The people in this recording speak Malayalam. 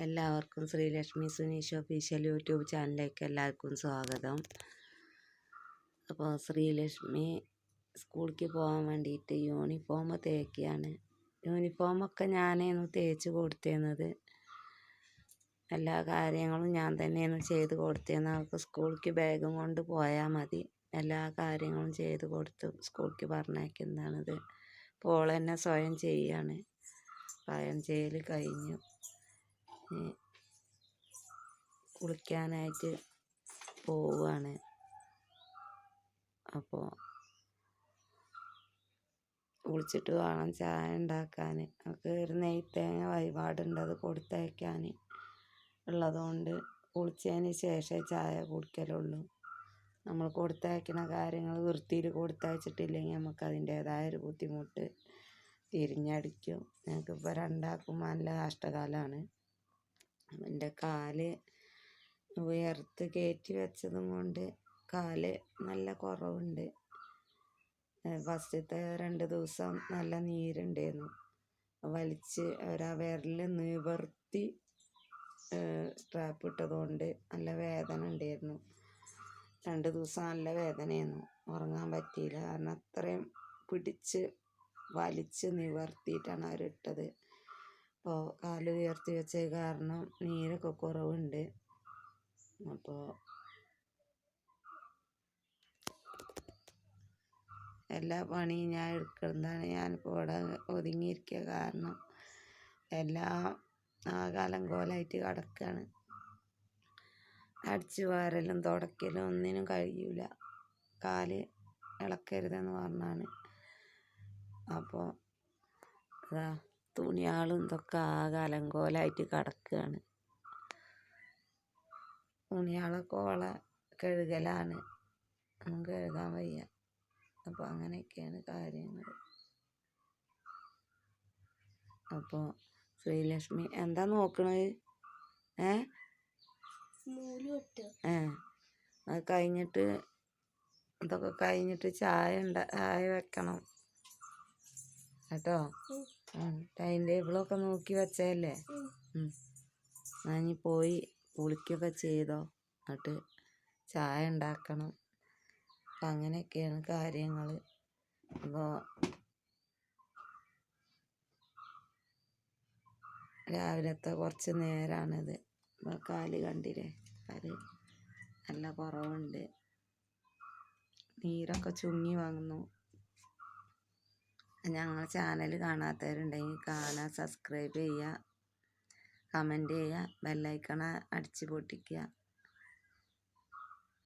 എല്ലാവർക്കും ശ്രീലക്ഷ്മി സുനീഷ് ഒഫീഷ്യൽ യൂട്യൂബ് ചാനലിലേക്ക് എല്ലാവർക്കും സ്വാഗതം. അപ്പോൾ ശ്രീലക്ഷ്മി സ്കൂളിലേക്ക് പോകാൻ വേണ്ടിയിട്ട് യൂണിഫോം തേക്കുകയാണ്. യൂണിഫോമൊക്കെ ഞാനായിരുന്നു തേച്ച് കൊടുത്തിരുന്നത്. എല്ലാ കാര്യങ്ങളും ഞാൻ തന്നെയാണ് ചെയ്ത് കൊടുത്തിരുന്നത്. അവർക്ക് സ്കൂളിലേക്ക് ബാഗും കൊണ്ട് പോയാൽ മതി. എല്ലാ കാര്യങ്ങളും ചെയ്ത് കൊടുത്തു സ്കൂളിലേക്ക് പറഞ്ഞയക്കുന്നതാണിത്. അപ്പോൾ തന്നെ സ്വയം ചെയ്യാണ്. സ്വയം ചെയ്യൽ കഴിഞ്ഞു. കുളിക്കാനായിട്ട് പോവുകയാണ്. അപ്പോൾ കുളിച്ചിട്ട് വേണം ചായ ഉണ്ടാക്കാൻ. നമുക്ക് ഒരു നെയ്ത്തേങ്ങ വഴിപാടുണ്ട്, അത് കൊടുത്തയക്കാൻ ഉള്ളതുകൊണ്ട് കുളിച്ചതിന് ശേഷമേ ചായ കുടിക്കലുള്ളൂ. നമ്മൾ കൊടുത്തയക്കുന്ന കാര്യങ്ങൾ വൃത്തിയിൽ കൊടുത്തയച്ചിട്ടില്ലെങ്കിൽ നമുക്ക് അതിൻ്റേതായൊരു ബുദ്ധിമുട്ട് തിരിഞ്ഞടിക്കും. ഞങ്ങൾക്കിപ്പോൾ രണ്ടാൾക്കും നല്ല കഷ്ടകാലമാണ്. എൻ്റെ കാല് ഉയർത്ത് കയറ്റി വെച്ചതും കൊണ്ട് കാല് നല്ല കുറവുണ്ട്. ഫസ്റ്റത്തെ 2 ദിവസം നല്ല നീരുണ്ടായിരുന്നു. വലിച്ച് വിരൽ നിവർത്തി സ്ട്രാപ്പ് ഇട്ടതുകൊണ്ട് നല്ല വേദന ഉണ്ടായിരുന്നു. 2 ദിവസം നല്ല വേദനയായിരുന്നു. ഉറങ്ങാൻ പറ്റിയില്ല. കാരണം അത്രയും പിടിച്ച് വലിച്ച് നിവർത്തിയിട്ടാണ് അവരിട്ടത്. അപ്പോൾ കാല് ഉയർത്തി വെച്ചത് കാരണം നീരൊക്കെ കുറവുണ്ട്. അപ്പോൾ എല്ലാ പണിയും ഞാൻ എടുക്കുന്നതാണ്. ഞാനിപ്പോൾ ഇവിടെ ഒതുങ്ങിയിരിക്കുക കാരണം എല്ലാം ആകാലങ്കോലായിട്ട് കിടക്കുകയാണ്. അടിച്ചു വാരലും തുടയ്ക്കലും ഒന്നിനും കഴിയൂല. കാല് ഇളക്കരുതെന്ന് പറഞ്ഞാണ്. അപ്പോൾ അതാ തുണിയാളും ഇതൊക്കെ ആകെ അലങ്കോലായിട്ട് കിടക്കുകയാണ്. തുണിയാളൊക്കെ കഴുകലാണ്. ഒന്നും കഴുകാൻ വയ്യ. അപ്പോൾ അങ്ങനെയൊക്കെയാണ് കാര്യങ്ങൾ. അപ്പോൾ ശ്രീലക്ഷ്മി എന്താ നോക്കണത്? അത് കഴിഞ്ഞിട്ട് ഇതൊക്കെ കഴിഞ്ഞിട്ട് ചായ വെക്കണം കേട്ടോ. ടൈം ടേബിളൊക്കെ നോക്കി വെച്ചതല്ലേ. ഞാൻ പോയി കുളിക്കൊക്കെ ചെയ്തോ, എന്നിട്ട് ചായ ഉണ്ടാക്കണം. അപ്പം അങ്ങനെയൊക്കെയാണ് കാര്യങ്ങൾ. അപ്പോൾ രാവിലത്തെ കുറച്ച് നേരമാണിത്. അപ്പോൾ കാല് കണ്ടില്ലേ, കാല് നല്ല കുറവുണ്ട്. നീരൊക്കെ ചുങ്ങി വന്നു. ഞങ്ങൾ ചാനൽ കാണാത്തവരുണ്ടെങ്കിൽ കാണാൻ സബ്സ്ക്രൈബ് ചെയ്യുക, കമൻറ്റ് ചെയ്യുക, ബെല്ലൈക്കൺ അടിച്ച് പൊട്ടിക്കുക.